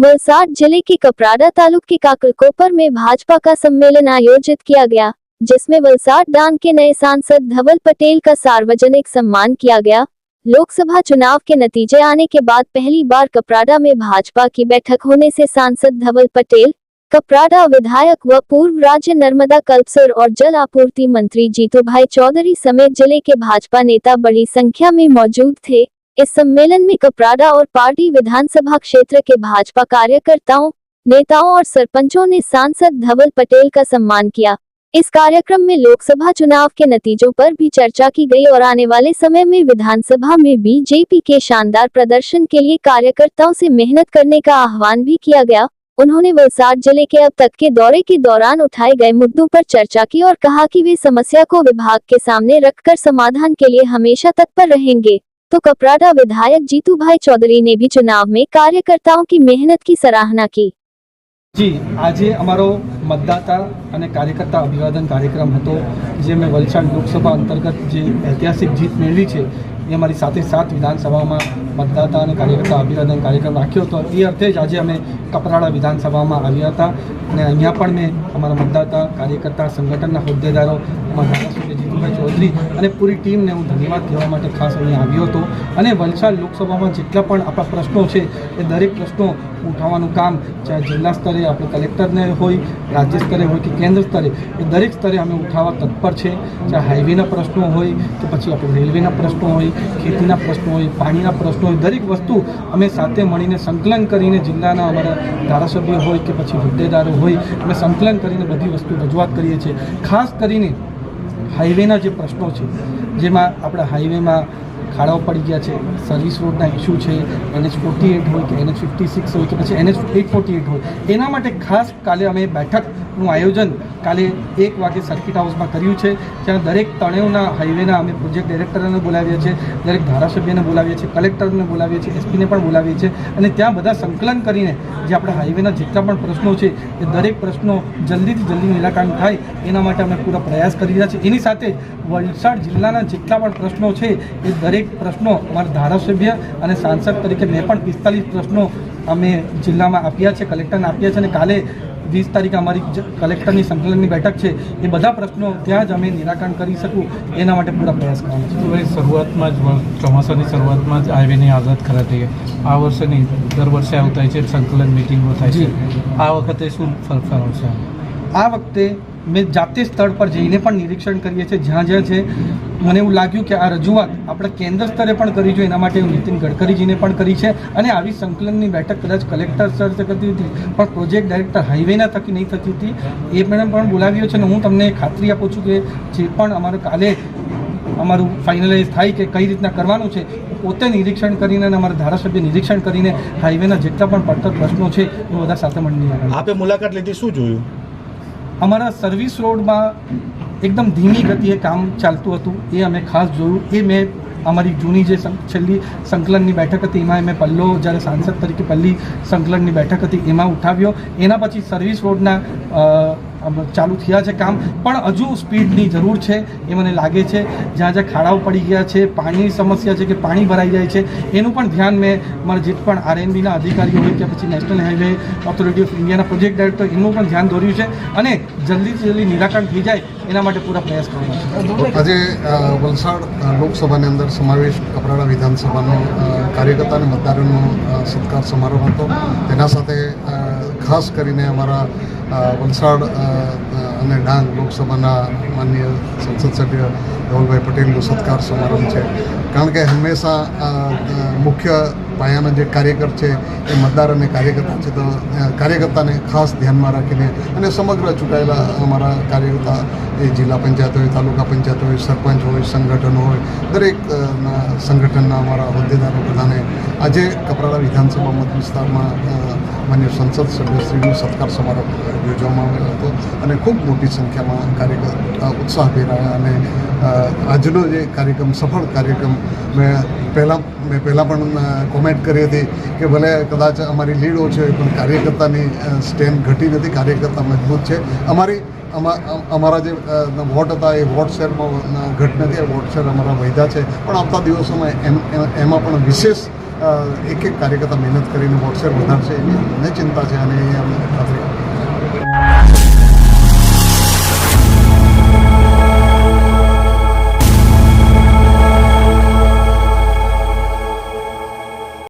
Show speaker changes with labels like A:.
A: वलसाड जिले के कपराड़ा तालुके के काकड़कोपर में भाजपा का सम्मेलन आयोजित किया गया, जिसमें वलसाड डांग के नए सांसद धवल पटेल का सार्वजनिक सम्मान किया गया। लोकसभा चुनाव के नतीजे आने के बाद पहली बार कपराड़ा में भाजपा की बैठक होने से सांसद धवल पटेल, कपराड़ा विधायक व पूर्व राज्य नर्मदा कल्पसर और जल आपूर्ति मंत्री जीतूभाई चौधरी समेत जिले के भाजपा नेता बड़ी संख्या में मौजूद थे। इस सम्मेलन में कपराड़ा और पार्टी विधानसभा क्षेत्र के भाजपा कार्यकर्ताओं, नेताओं और सरपंचों ने सांसद धवल पटेल का सम्मान किया। इस कार्यक्रम में लोकसभा चुनाव के नतीजों पर भी चर्चा की गई और आने वाले समय में विधानसभा में बीजेपी के शानदार प्रदर्शन के लिए कार्यकर्ताओं से मेहनत करने का आह्वान भी किया गया। उन्होंने वलसाड जिले के अब तक के दौरे के दौरान उठाए गए मुद्दों पर चर्चा की और कहा कि वे समस्या को विभाग के सामने रखकर समाधान के लिए हमेशा तत्पर रहेंगे। तो कपराड़ा विधायक जीतूभाई चौधरी ने भी चुनाव में कार्यकर्ताओं की मेहनत की सराहना की।
B: जी, આજે અમારો મતદાતા અને કાર્યકર્તા અભિવાદન કાર્યક્રમ હતો, જે મેં વલસાડ લોકસભા અંતર્ગત જે ઐતિહાસિક જીત મેળવી છે એ અમારી સાથે સાત વિધાનસભામાં મતદાતા અને કાર્યકર્તા અભિવાદન કાર્યક્રમ રાખ્યો હતો। એ અર્થે જ આજે અમે કપરાડા વિધાનસભામાં આવ્યા હતા અને અહીંયા પણ મેં અમારા મતદાતા કાર્યકર્તા સંગઠનના હોદ્દેદારો, અમારા ધારાસભ્ય જીતુભાઈ ચૌધરી અને પૂરી ટીમને હું ધન્યવાદ કહેવા માટે ખાસ અહીંયા આવ્યો હતો। અને વલસાડ લોકસભામાં જેટલા પણ આપણા પ્રશ્નો છે એ દરેક પ્રશ્નો ઉઠાવવાનું કામ ચાહે જિલ્લા સ્તરે આપણે કલેક્ટરને હોય, રાજ્ય સ્તરે હોય કે કેન્દ્ર સ્તરે, એ દરેક સ્તરે અમે ઉઠાવવા તત્પર છે। ચાહે હાઈવેના પ્રશ્નો હોય કે પછી આપણે રેલવેના પ્રશ્નો હોય, ખેતીના પ્રશ્નો હોય, પાણીના પ્રશ્નો હોય, દરેક વસ્તુ અમે સાથે મળીને સંકલન કરીને જિલ્લાના અમારા ધારાસભ્ય હોય કે પછી હોદ્દેદારો હોય, અમે સંકલન કરીને બધી વસ્તુ રજૂઆત કરીએ છીએ। ખાસ કરીને હાઈવેના જે પ્રશ્નો છે, જેમાં આપણા હાઈવેમાં ખાડાઓ પડી ગયા છે, સર્વિસ રોડના ઇસ્યુ છે, NH48 હોય કે NH56 હોય કે પછી NH848 હોય, એના માટે ખાસ કાલે અમે બેઠકનું આયોજન કાલે 1 વાગે સર્કિટ હાઉસમાં કર્યું છે, જ્યાં દરેક તણેવના હાઈવેના અમે પ્રોજેક્ટ ડાયરેક્ટરને બોલાવ્યા છે, દરેક ધારાસભ્યને બોલાવ્યા છે, કલેક્ટરને બોલાવ્યા છે, એસપીને પણ બોલાવીએ છીએ અને ત્યાં બધા સંકલન કરીને જે આપણા હાઈવેના જેટલા પણ પ્રશ્નો છે એ દરેક પ્રશ્નો જલ્દીથી જલ્દી નિરાકરણ થાય એના માટે અમે પૂરા પ્રયાસ કરી રહ્યા છીએ। એની સાથે વલસાડ જિલ્લાના જેટલા પણ પ્રશ્નો છે એ દરેક પ્રશ્નો અમારા ધારાસભ્ય અને સાંસદ તરીકે મેં પણ 45 પ્રશ્નો અમે જિલ્લામાં આપ્યા છે, કલેક્ટરને આપ્યા છે અને કાલે 20 તારીખે અમારી કલેક્ટરની સંકલનની બેઠક છે, એ બધા પ્રશ્નો ત્યાં જ અમે નિરાકરણ કરી શકું એના માટે પૂરા પ્રયાસ કરવાનો છે।
C: તો ભાઈ શરૂઆતમાં જ ચોમાસાની શરૂઆતમાં જ હાઈવેની આઝાદ કરાતી આ વર્ષે નહીં, દર વર્ષે આવું થાય છે, સંકલન મિટિંગો થાય છે, આ વખતે શું ફરક છે?
B: આ વખતે મેં જાતે સ્થળ પર જઈને પણ નિરીક્ષણ કરીએ છીએ, જ્યાં જ્યાં છે મને એવું લાગ્યું કે આ રજૂઆત આપણે કેન્દ્ર સ્તરે પણ કરી જોઈએ, એના માટે નીતિન ગડકરીજીને પણ કરી છે અને આવી સંકલનની બેઠક કદાચ કલેક્ટર સ્તરે કરતી હતી પણ પ્રોજેક્ટ ડાયરેક્ટર હાઈવેના થકી નહીં થતી હતી, એ પણ બોલાવ્યો છે અને હું તમને ખાતરી આપું છું કે જે પણ અમારું કાલે અમારું ફાઇનલાઇઝ થાય કે કઈ રીતના કરવાનું છે, પોતે નિરીક્ષણ કરીને અને અમારા ધારાસભ્ય નિરીક્ષણ કરીને હાઈવેના જેટલા પણ પડતર પ્રશ્નો છે એ બધા સાથે મળીને
D: આપે મુલાકાત લીધી, શું જોયું?
B: અમારા સર્વિસ રોડમાં એકદમ ધીમી ગતિએ કામ ચાલતું હતું, એ અમે ખાસ જોયું। એ મેં અમારી જૂની જે છેલ્લી સંકલનની બેઠક હતી એમાં મેં પહેલો જ્યારે સાંસદ તરીકે પહેલી સંકલનની બેઠક હતી એમાં ઉઠાવ્યો। એના પછી સર્વિસ રોડના ચાલુ થયા છે કામ, પણ હજુ સ્પીડની જરૂર છે એ મને લાગે છે। જ્યાં જ્યાં ખાડાઓ પડી ગયા છે, પાણીની સમસ્યા છે કે પાણી ભરાઈ જાય છે, એનું પણ ધ્યાન મેં મારા જે પણ RNBના અધિકારીઓ હોય કે પછી નેશનલ હાઈવે ઓથોરિટી ઓફ ઇન્ડિયાના પ્રોજેક્ટ ડાયરેક્ટર એનું પણ ધ્યાન દોર્યું છે અને જલ્દીથી જલ્દી નિરાકરણ થઈ જાય એના માટે પૂરા પ્રયાસ કરવાનો છે।
E: આજે વલસાડ લોકસભાની અંદર સમાવેશ કપરાડા વિધાનસભાનો કાર્યકર્તા અને મતદારોનો સત્કાર સમારોહ હતો। તેના સાથે ખાસ કરીને અમારા વલસાડ અને ડાંગ લોકસભાના માનનીય સંસદ સભ્ય ધવલભાઈ પટેલનો સત્કાર સમારંભ છે, કારણ કે હંમેશા મુખ્ય પાયાના જે કાર્યકર છે એ મતદાર અને કાર્યકર્તા છે, તો કાર્યકર્તાને ખાસ ધ્યાનમાં રાખીને અને સમગ્ર ચૂંટાયેલા અમારા કાર્યકર્તા એ જિલ્લા પંચાયત હોય, તાલુકા પંચાયત હોય, સરપંચ હોય, સંગઠનો હોય, દરેક સંગઠનના અમારા હોદ્દેદારો બધાને આજે કપરાડા વિધાનસભા મત વિસ્તારમાં માન્ય સંસદ સભ્યશ્રીનો સત્કાર સમારોહ યોજવામાં આવ્યો હતો અને ખૂબ મોટી સંખ્યામાં કાર્યકર ઉત્સાહભેર રહ્યા અને આજનો જે કાર્યક્રમ સફળ કાર્યક્રમ મેં પહેલાં પણ કોમેન્ટ કરી હતી કે ભલે કદાચ અમારી લીડ ઓછી હોય પણ કાર્યકર્તાની સ્ટેન્ડ ઘટી નથી, કાર્યકર્તા મજબૂત છે। અમારા જે વોટ હતા એ વોટ શેરમાં ઘટ નથી, વોટ શેર અમારા વધ્યા છે, પણ આવતા દિવસોમાં એમાં પણ વિશેષ એક કાર્યકર્તા મહેનત કરીને વોટ શેર વધારશે એની મને ચિંતા છે અને એ અમે ખાતરી